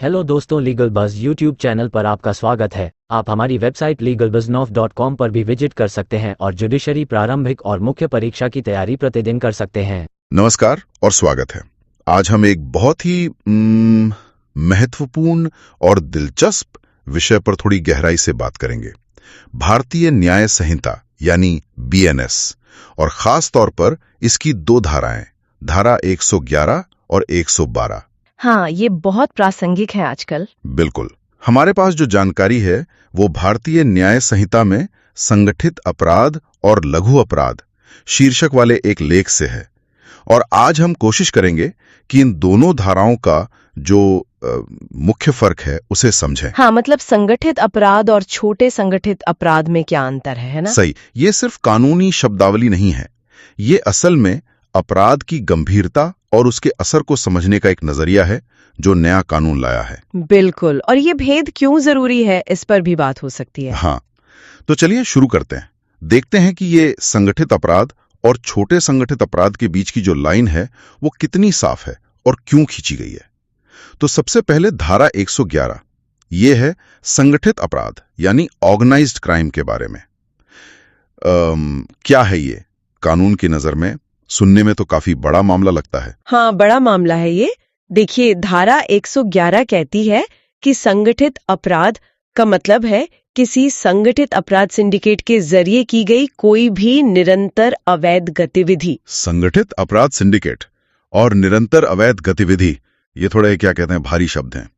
Hello दोस्तों, legal buzz YouTube channel पर आपका स्वागत है। आप हमारी वेबसाइट legalbuzznof.com पर भी विजिट कर सकते हैं और जुडिशरी प्रारंभिक और मुख्य परीक्षा की तैयारी प्रतिदिन कर सकते हैं। नमस्कार और स्वागत है। आज हम एक बहुत ही महत्वपूर्ण और दिलचस्प विषय पर थोड़ी गहराई से बात करेंगे। भारतीय न्याय संहिता यानी BNS और खास तौर पर इसकी दो धाराएं, धारा 111 और 112। हाँ, ये बहुत प्रासंगिक है आजकल। बिल्कुल। हमारे पास जो जानकारी है वो भारतीय न्याय संहिता में संगठित अपराध और लघु अपराध शीर्षक वाले एक लेख से है, और आज हम कोशिश करेंगे कि इन दोनों धाराओं का जो मुख्य फर्क है उसे समझें। हाँ, मतलब संगठित अपराध और छोटे संगठित अपराध में क्या अंतर है ना? सही। ये सिर्फ कानूनी शब्दावली नहीं है, ये असल में अपराध की गंभीरता और उसके असर को समझने का एक नजरिया है जो नया कानून लाया है। बिल्कुल। और ये भेद क्यों जरूरी है, इस पर भी बात हो सकती है। हाँ, तो चलिए शुरू करते हैं। देखते हैं कि ये संगठित अपराध और छोटे संगठित अपराध के बीच की जो लाइन है वो कितनी साफ है और क्यों खींची गई है। तो सबसे पहले धारा 111, ये है संगठित अपराध यानी ऑर्गेनाइज्ड क्राइम के बारे में। क्या है ये कानून की नजर में? सुनने में तो काफी बड़ा मामला लगता है। हाँ, बड़ा मामला है ये। देखिए, धारा 111 कहती है कि संगठित अपराध का मतलब है किसी संगठित अपराध सिंडिकेट के जरिए की गई कोई भी निरंतर अवैध गतिविधि। संगठित अपराध सिंडिकेट और निरंतर अवैध गतिविधि, ये थोड़े क्या कहते हैं, भारी शब्द हैं।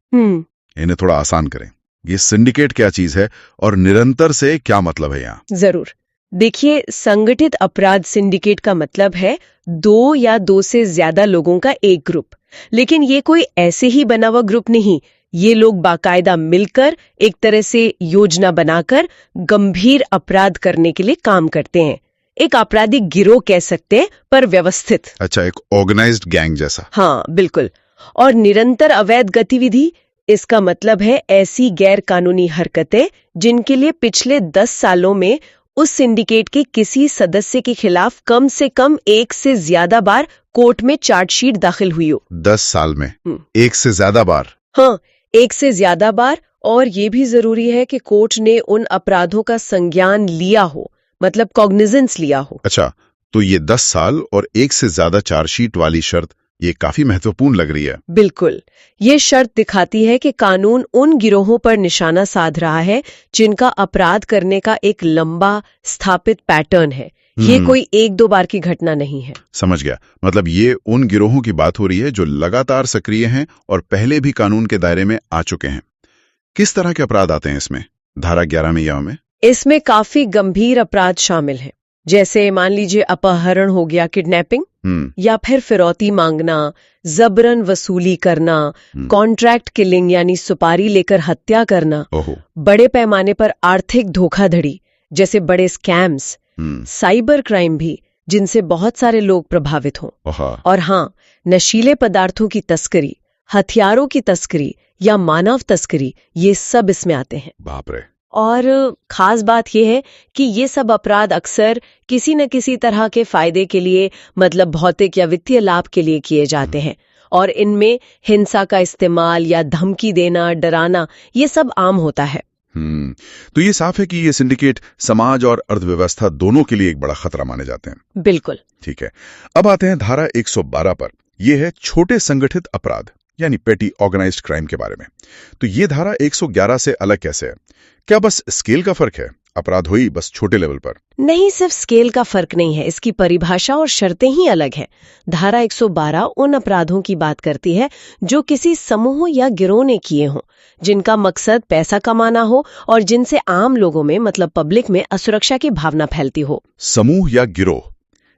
इन्हें थोड़ा आसान करें। ये सिंडिकेट क्या चीज है और निरंतर से क्या मतलब है यहाँ? जरूर। देखिए, संगठित अपराध सिंडिकेट का मतलब है दो या दो से ज्यादा लोगों का एक ग्रुप। लेकिन ये कोई ऐसे ही बना हुआ ग्रुप नहीं। ये लोग बाकायदा मिलकर एक तरह से योजना बनाकर गंभीर अपराध करने के लिए काम करते हैं। एक आपराधिक गिरोह कह सकते हैं, पर व्यवस्थित। अच्छा, एक ऑर्गेनाइज्ड गैंग जैसा। हाँ, बिल्कुल। और निरंतर अवैध गतिविधि, इसका मतलब है ऐसी गैर कानूनी हरकतें जिनके लिए पिछले 10 सालों में उस सिंडिकेट के किसी सदस्य के खिलाफ कम से कम एक से ज्यादा बार कोर्ट में चार्जशीट दाखिल हुई हो। 10 साल में एक से ज्यादा बार? हाँ, एक से ज्यादा बार। और ये भी जरूरी है कि कोर्ट ने उन अपराधों का संज्ञान लिया हो, मतलब कॉग्निजेंस लिया हो। अच्छा, तो ये 10 साल और एक से ज्यादा चार्जशीट वाली शर्त, ये काफी महत्वपूर्ण लग रही है। बिल्कुल। ये शर्त दिखाती है कि कानून उन गिरोहों पर निशाना साध रहा है जिनका अपराध करने का एक लंबा स्थापित पैटर्न है। ये कोई एक दो बार की घटना नहीं है। समझ गया। मतलब ये उन गिरोहों की बात हो रही है जो लगातार सक्रिय हैं और पहले भी कानून के दायरे में आ चुके हैं। किस तरह के अपराध आते हैं इसमें, धारा 11 में या में? इसमें काफी गंभीर अपराध शामिल हैं, जैसे मान लीजिए अपहरण हो गया, किडनैपिंग, या फिर फिरौती मांगना, जबरन वसूली करना, कॉन्ट्रैक्ट किलिंग यानी सुपारी लेकर हत्या करना, बड़े पैमाने पर आर्थिक धोखाधड़ी जैसे बड़े स्कैम्स, साइबर क्राइम भी जिनसे बहुत सारे लोग प्रभावित हों, और हाँ, नशीले पदार्थों की तस्करी, हथियारों की तस्करी या मानव तस्करी, ये सब इसमें आते हैं। बाप रे। और खास बात यह है कि ये सब अपराध अक्सर किसी न किसी तरह के फायदे के लिए, मतलब भौतिक या वित्तीय लाभ के लिए किए जाते हैं, और इनमें हिंसा का इस्तेमाल या धमकी देना, डराना, ये सब आम होता है। तो ये साफ है कि ये सिंडिकेट समाज और अर्थव्यवस्था दोनों के लिए एक बड़ा खतरा माने जाते हैं। बिल्कुल। ठीक है, अब आते हैं धारा 112 पर। यह है छोटे संगठित अपराध यानी पेटी ऑर्गेनाइज्ड क्राइम के बारे में। तो ये धारा 111 से अलग कैसे है? क्या बस स्केल का फर्क है? अपराध हुई बस छोटे लेवल पर? नहीं, सिर्फ स्केल का फर्क नहीं है, इसकी परिभाषा और शर्तें ही अलग हैं। धारा 112 उन अपराधों की बात करती है जो किसी समूह या गिरोह ने किए हों, जिनका मकसद पैसा कमाना हो और जिनसे आम लोगों में, मतलब पब्लिक में, असुरक्षा की भावना फैलती हो। समूह या गिरोह,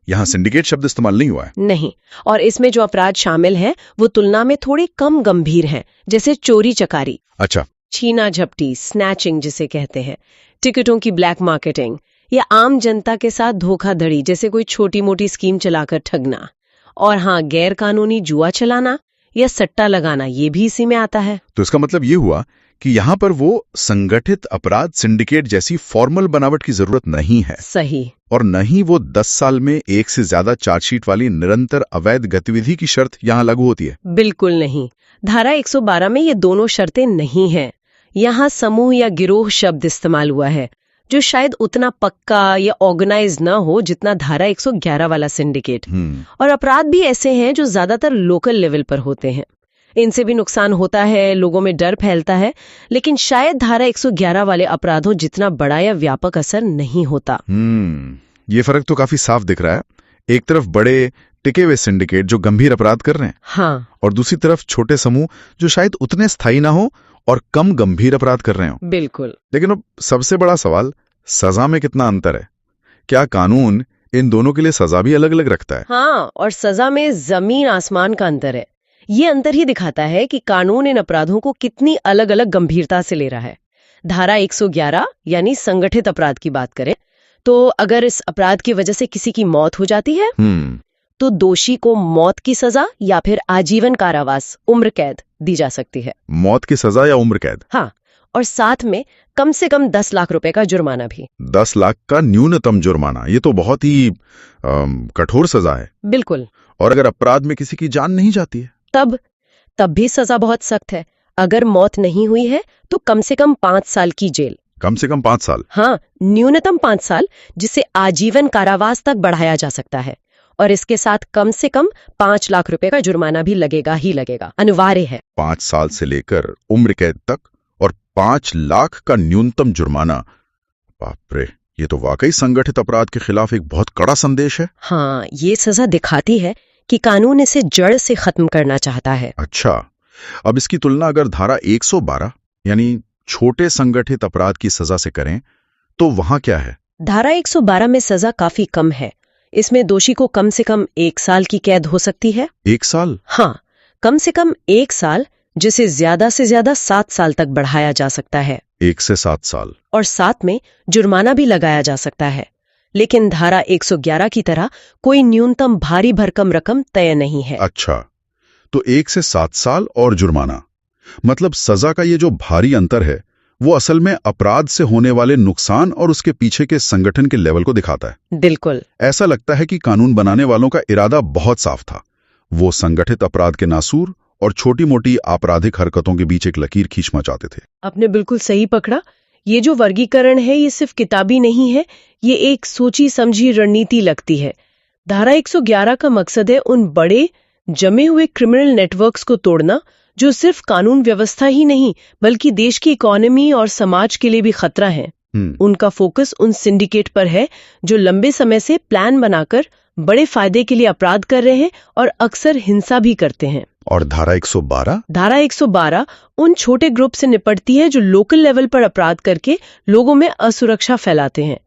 यहाँ सिंडिकेट शब्द इस्तेमाल नहीं हुआ है। नहीं, और इसमें जो अपराध शामिल हैं वो तुलना में थोड़ी कम गंभीर हैं, जैसे चोरी चकारी। अच्छा। छीना झपटी, स्नैचिंग जिसे कहते हैं, टिकटों की ब्लैक मार्केटिंग, या आम जनता के साथ धोखाधड़ी, जैसे कोई छोटी मोटी स्कीम चलाकर ठगना। और हाँ, गैर कानूनी जुआ चलाना या सट्टा लगाना, ये भी इसी में आता है। तो इसका मतलब ये हुआ कि यहाँ पर वो संगठित अपराध सिंडिकेट जैसी फॉर्मल बनावट की जरूरत नहीं है। सही। और न ही वो 10 साल में एक से ज्यादा चार्जशीट वाली निरंतर अवैध गतिविधि की शर्त यहाँ लागू होती है। बिल्कुल नहीं। धारा 112 में ये दोनों शर्तें नहीं हैं। यहाँ समूह या गिरोह शब्द इस्तेमाल हुआ है, जो शायद उतना पक्का या ऑर्गेनाइज ना हो जितना धारा 111 वाला सिंडिकेट। और अपराध भी ऐसे हैं जो ज्यादातर लोकल लेवल पर होते हैं। इनसे भी नुकसान होता है, लोगों में डर फैलता है, लेकिन शायद धारा 111 वाले अपराधों जितना बड़ा या व्यापक असर नहीं होता। ये फर्क तो काफी साफ दिख रहा है। एक तरफ बड़े टिके हुए सिंडिकेट जो गंभीर अपराध कर रहे हैं, हाँ, और दूसरी तरफ छोटे समूह जो शायद उतने स्थायी ना हो और कम गंभीर अपराध कर रहे हो। बिल्कुल। लेकिन अब सबसे बड़ा सवाल, सजा में कितना अंतर है? क्या कानून इन दोनों के लिए सजा भी अलग अलग रखता है? हाँ, और सजा में जमीन आसमान का अंतर है। ये अंतर ही दिखाता है कि कानून इन अपराधों को कितनी अलग अलग गंभीरता से ले रहा है। धारा 111 यानी संगठित अपराध की बात करें तो अगर इस अपराध की वजह से किसी की मौत हो जाती है तो दोषी को मौत की सजा या फिर आजीवन कारावास, उम्र कैद दी जा सकती है। मौत की सजा या उम्र कैद? हाँ, और साथ में कम से कम 10 लाख रुपए का जुर्माना भी। 10 लाख का न्यूनतम जुर्माना, ये तो बहुत ही कठोर सजा है। बिल्कुल। और अगर अपराध में किसी की जान नहीं जाती है तब भी सजा बहुत सख्त है। अगर मौत नहीं हुई है तो कम से कम 5 साल की जेल। कम से कम 5 साल? हाँ, न्यूनतम 5 साल, जिसे आजीवन कारावास तक बढ़ाया जा सकता है। और इसके साथ कम से कम 5 लाख रुपए का जुर्माना भी लगेगा ही लगेगा, अनिवार्य है। 5 साल से लेकर उम्र कैद तक और 5 लाख का न्यूनतम जुर्माना। बाप रे, ये तो वाकई संगठित अपराध के खिलाफ एक बहुत कड़ा संदेश है। हाँ, ये सजा दिखाती है कि कानून इसे जड़ से खत्म करना चाहता है। अच्छा, अब इसकी तुलना अगर धारा 112 यानी छोटे संगठित अपराध की सजा से करें तो वहां क्या है? धारा 112 में सजा काफी कम है। इसमें दोषी को कम से कम 1 साल की कैद हो सकती है। 1 साल? हाँ, कम से कम 1 साल, जिसे ज्यादा से ज्यादा 7 साल तक बढ़ाया जा सकता है। 1 से 7 साल। और साथ में जुर्माना भी लगाया जा सकता है। लेकिन धारा 111 की तरह कोई न्यूनतम भारी भरकम रकम तय नहीं है। अच्छा, तो 1 से 7 साल और जुर्माना, मतलब सजा का ये जो भारी अंतर है वो असल में अपराध से होने वाले नुकसान और उसके पीछे के संगठन के लेवल को दिखाता है। बिल्कुल। ऐसा लगता है कि कानून बनाने वालों का इरादा बहुत साफ था। वो संगठित अपराध के नासूर और छोटी मोटी आपराधिक हरकतों के बीच एक लकीर खींचना चाहते थे। आपने बिल्कुल सही पकड़ा। ये जो वर्गीकरण है ये सिर्फ किताबी नहीं है, ये एक सोची समझी रणनीति लगती है। धारा 111 का मकसद है उन बड़े जमे हुए क्रिमिनल नेटवर्क्स को तोड़ना जो सिर्फ कानून व्यवस्था ही नहीं बल्कि देश की इकोनॉमी और समाज के लिए भी खतरा है। उनका फोकस उन सिंडिकेट पर है जो लंबे समय से प्लान बनाकर बड़े फायदे के लिए अपराध कर रहे हैं और अक्सर हिंसा भी करते हैं। और धारा 112? धारा 112 उन छोटे ग्रुप से निपटती है जो लोकल लेवल पर अपराध करके लोगों में असुरक्षा फैलाते हैं।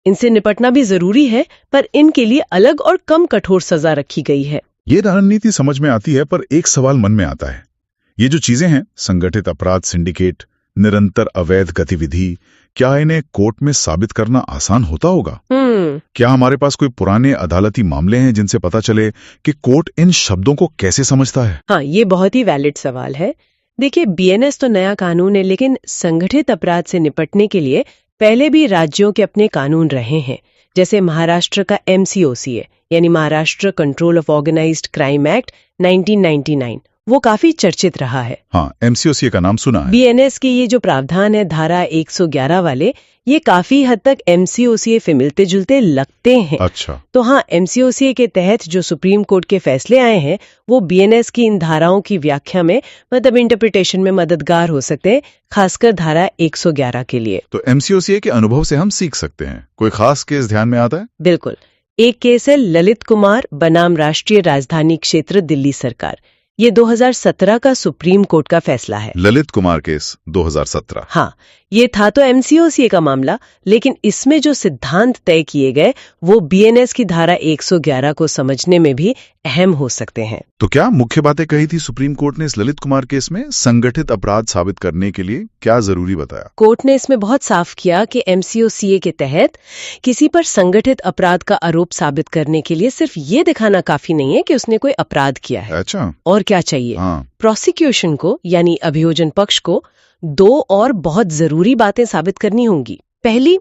इनसे निपटना भी जरूरी है, पर इनके लिए अलग और कम कठोर सजा रखी गई है। ये रणनीति समझ में आती है, पर एक सवाल मन में आता है। ये जो चीजें हैं, संगठित अपराध, सिंडिकेट, निरंतर अवैध गतिविधि, क्या इन्हें कोर्ट में साबित करना आसान होता होगा? क्या हमारे पास कोई पुराने अदालती मामले हैं जिनसे पता चले कि कोर्ट इन शब्दों को कैसे समझता है? हाँ, ये बहुत ही वैलिड सवाल है। देखिए, बीएनएस तो नया कानून है, लेकिन संगठित अपराध से निपटने के लिए पहले भी राज्यों के अपने कानून रहे हैं। जैसे महाराष्ट्र का MCOCA यानी Maharashtra control of organised crime act 1999, वो काफी चर्चित रहा है। हाँ, MCOCA का नाम सुना है। बीएनएस के ये जो प्रावधान है धारा 111 वाले, ये काफी हद तक MCOCA से मिलते जुलते लगते हैं। अच्छा। तो हाँ, MCOCA के तहत जो सुप्रीम कोर्ट के फैसले आए हैं वो बीएनएस की इन धाराओं की व्याख्या में, मतलब इंटरप्रिटेशन में मददगार हो सकते हैं, खासकर धारा 111 के लिए। तो MCOCA के अनुभव से हम सीख सकते हैं। कोई खास केस ध्यान में आता है? बिल्कुल। एक केस है ललित कुमार बनाम राष्ट्रीय राजधानी क्षेत्र दिल्ली सरकार। ये 2017 का सुप्रीम कोर्ट का फैसला है। ललित कुमार केस 2017? हाँ, ये था तो MCOCA का मामला, लेकिन इसमें जो सिद्धांत तय किए गए वो बीएनएस की धारा 111 को समझने में भी अहम हो सकते हैं। तो क्या मुख्य बातें कही थी सुप्रीम कोर्ट ने इस ललित कुमार केस में? संगठित अपराध साबित करने के लिए क्या जरूरी बताया? कोर्ट ने इसमें बहुत साफ किया कि MCOCA के तहत किसी पर संगठित अपराध का आरोप साबित करने के लिए सिर्फ ये दिखाना काफी नहीं है कि उसने कोई अपराध किया है। अच्छा। और क्या चाहिए? हाँ। प्रोसिक्यूशन को यानी अभियोजन पक्ष को 2 और बहुत जरूरी बातें साबित करनी होंगी। पहली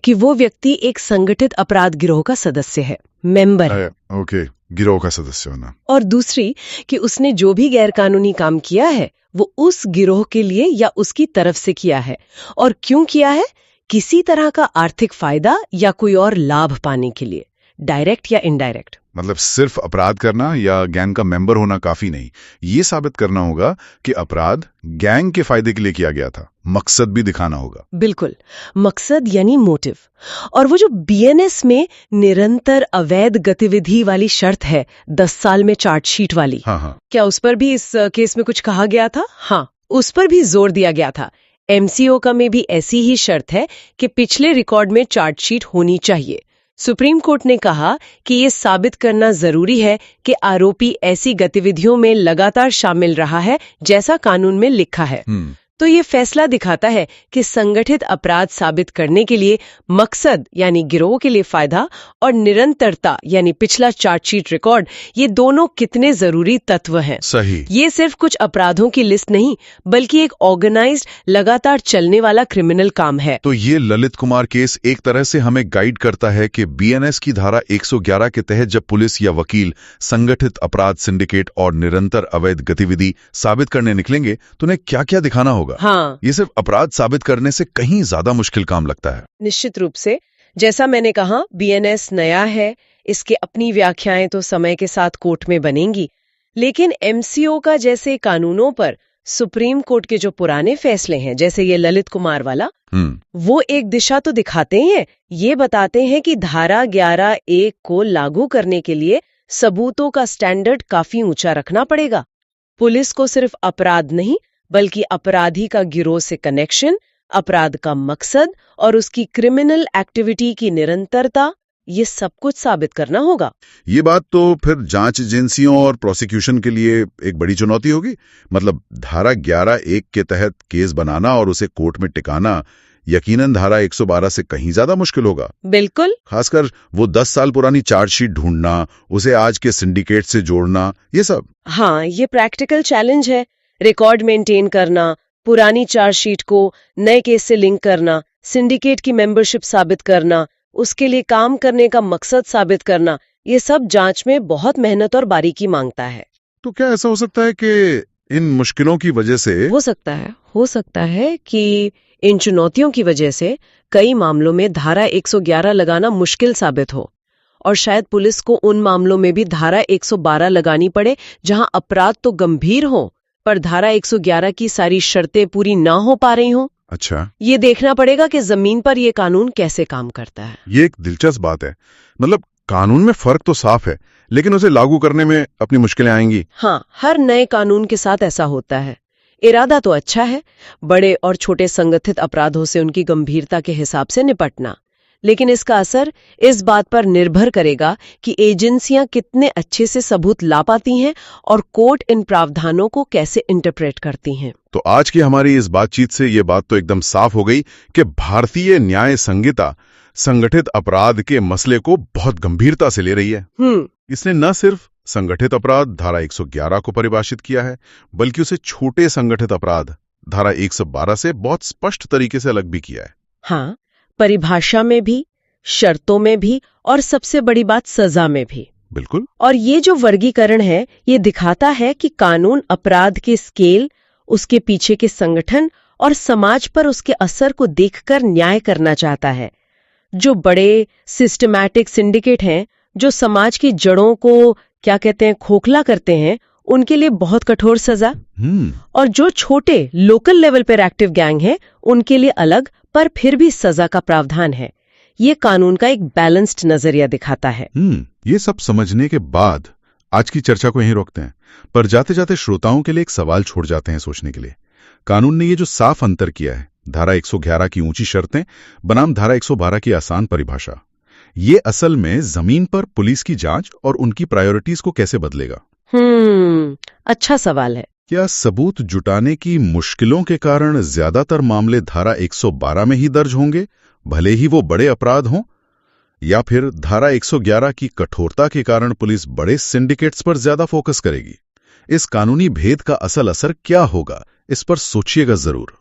कि वो व्यक्ति एक संगठित अपराध गिरोह का सदस्य है, मेंबर है। ओके, गिरोह का सदस्य होना। और दूसरी कि उसने जो भी गैरकानूनी काम किया है वो उस गिरोह के लिए या उसकी तरफ से किया है, और क्यों किया है, किसी तरह का आर्थिक फायदा या कोई और लाभ पाने के लिए, डायरेक्ट या इनडायरेक्ट। मतलब सिर्फ अपराध करना या गैंग का मेंबर होना काफी नहीं, ये साबित करना होगा कि अपराध गैंग के फायदे के लिए किया गया था, मकसद भी दिखाना होगा। बिल्कुल, मकसद यानी मोटिव। और वो जो बीएनएस में निरंतर अवैध गतिविधि वाली शर्त है, 10 साल में चार्जशीट वाली, हाँ, क्या उस पर भी इस केस में कुछ कहा गया था? हाँ, उस पर भी जोर दिया गया था। एमसीओ का में भी ऐसी ही शर्त है कि पिछले रिकॉर्ड में चार्जशीट होनी चाहिए। सुप्रीम कोर्ट ने कहा कि ये साबित करना जरूरी है कि आरोपी ऐसी गतिविधियों में लगातार शामिल रहा है जैसा कानून में लिखा है। तो ये फैसला दिखाता है कि संगठित अपराध साबित करने के लिए मकसद यानी गिरोह के लिए फायदा और निरंतरता यानी पिछला चार्जशीट रिकॉर्ड, ये दोनों कितने जरूरी तत्व हैं। सही। ये सिर्फ कुछ अपराधों की लिस्ट नहीं, बल्कि एक ऑर्गेनाइज्ड लगातार चलने वाला क्रिमिनल काम है। तो ये ललित कुमार केस एक तरह से हमें गाइड करता है कि बीएनएस की धारा 111 के तहत जब पुलिस या वकील संगठित अपराध, सिंडिकेट और निरंतर अवैध गतिविधि साबित करने निकलेंगे तो उन्हें क्या क्या दिखाना होगा। हाँ, ये सिर्फ अपराध साबित करने से कहीं ज्यादा मुश्किल काम लगता है। निश्चित रूप से। जैसा मैंने कहा, बीएनएस नया है, इसके अपनी व्याख्याएं तो समय के साथ कोर्ट में बनेंगी, लेकिन एमसीओ का जैसे कानूनों पर सुप्रीम कोर्ट के जो पुराने फैसले हैं, जैसे ये ललित कुमार वाला, वो एक दिशा तो दिखाते हैं। ये बताते हैं कि धारा 11(1) को लागू करने के लिए सबूतों का स्टैंडर्ड काफी ऊंचा रखना पड़ेगा। पुलिस को सिर्फ अपराध नहीं, बल्कि अपराधी का गिरोह से कनेक्शन, अपराध का मकसद और उसकी क्रिमिनल एक्टिविटी की निरंतरता, ये सब कुछ साबित करना होगा। ये बात तो फिर जांच एजेंसियों और प्रोसिक्यूशन के लिए एक बड़ी चुनौती होगी। मतलब धारा 11(1) के तहत केस बनाना और उसे कोर्ट में टिकाना यकीनन धारा 112 से कहीं ज्यादा मुश्किल होगा। बिल्कुल। खासकर वो 10 साल पुरानी चार्जशीट ढूंढना, उसे आज के सिंडिकेट से जोड़ना, ये सब। हाँ, ये प्रैक्टिकल चैलेंज है। रिकॉर्ड मेंटेन करना, पुरानी चार्जशीट को नए केस से लिंक करना, सिंडिकेट की मेंबरशिप साबित करना, उसके लिए काम करने का मकसद साबित करना, ये सब जांच में बहुत मेहनत और बारीकी मांगता है। तो क्या ऐसा हो सकता है कि इन मुश्किलों की वजह से हो सकता है कि इन चुनौतियों की वजह से कई मामलों में धारा 111 लगाना मुश्किल साबित हो, और शायद पुलिस को उन मामलों में भी धारा 112 लगानी पड़े जहां अपराध तो गंभीर हो पर धारा 111 की सारी शर्तें पूरी ना हो पा रही हों। अच्छा, ये देखना पड़ेगा कि जमीन पर ये कानून कैसे काम करता है। ये एक दिलचस्प बात है। मतलब कानून में फर्क तो साफ है, लेकिन उसे लागू करने में अपनी मुश्किलें आएंगी। हाँ, हर नए कानून के साथ ऐसा होता है। इरादा तो अच्छा है, बड़े और छोटे संगठित अपराधों से उनकी गंभीरता के हिसाब से निपटना, लेकिन इसका असर इस बात पर निर्भर करेगा कि एजेंसियां कितने अच्छे से सबूत ला पाती हैं और कोर्ट इन प्रावधानों को कैसे इंटरप्रेट करती हैं। तो आज की हमारी इस बातचीत से ये बात तो एकदम साफ हो गई कि भारतीय न्याय संहिता संगठित अपराध के मसले को बहुत गंभीरता से ले रही है। इसने न सिर्फ संगठित अपराध धारा 111 को परिभाषित किया है, बल्कि उसे छोटे संगठित अपराध धारा 112 से बहुत स्पष्ट तरीके से अलग भी किया है। हाँ, परिभाषा में भी, शर्तों में भी, और सबसे बड़ी बात सजा में भी। बिल्कुल। और ये जो वर्गीकरण है, ये दिखाता है कि कानून अपराध के स्केल, उसके पीछे के संगठन और समाज पर उसके असर को देखकर न्याय करना चाहता है। जो बड़े सिस्टमैटिक सिंडिकेट हैं, जो समाज की जड़ों को क्या कहते हैं, खोखला करते हैं, उनके लिए बहुत कठोर सजा, और जो छोटे लोकल लेवल पर एक्टिव गैंग हैं, उनके लिए अलग पर फिर भी सजा का प्रावधान है। ये कानून का एक बैलेंस्ड नजरिया दिखाता है। ये सब समझने के बाद आज की चर्चा को यहीं रोकते हैं, पर जाते जाते श्रोताओं के लिए एक सवाल छोड़ जाते हैं सोचने के लिए। कानून ने ये जो साफ अंतर किया है, धारा 111 की ऊंची शर्तें बनाम धारा 112 की आसान परिभाषा, ये असल में जमीन पर पुलिस की जांच और उनकी प्रायोरिटीज को कैसे बदलेगा? अच्छा सवाल है। क्या सबूत जुटाने की मुश्किलों के कारण ज्यादातर मामले धारा 112 में ही दर्ज होंगे, भले ही वो बड़े अपराध हों, या फिर धारा 111 की कठोरता के कारण पुलिस बड़े सिंडिकेट्स पर ज्यादा फोकस करेगी? इस कानूनी भेद का असल असर क्या होगा, इस पर सोचिएगा जरूर।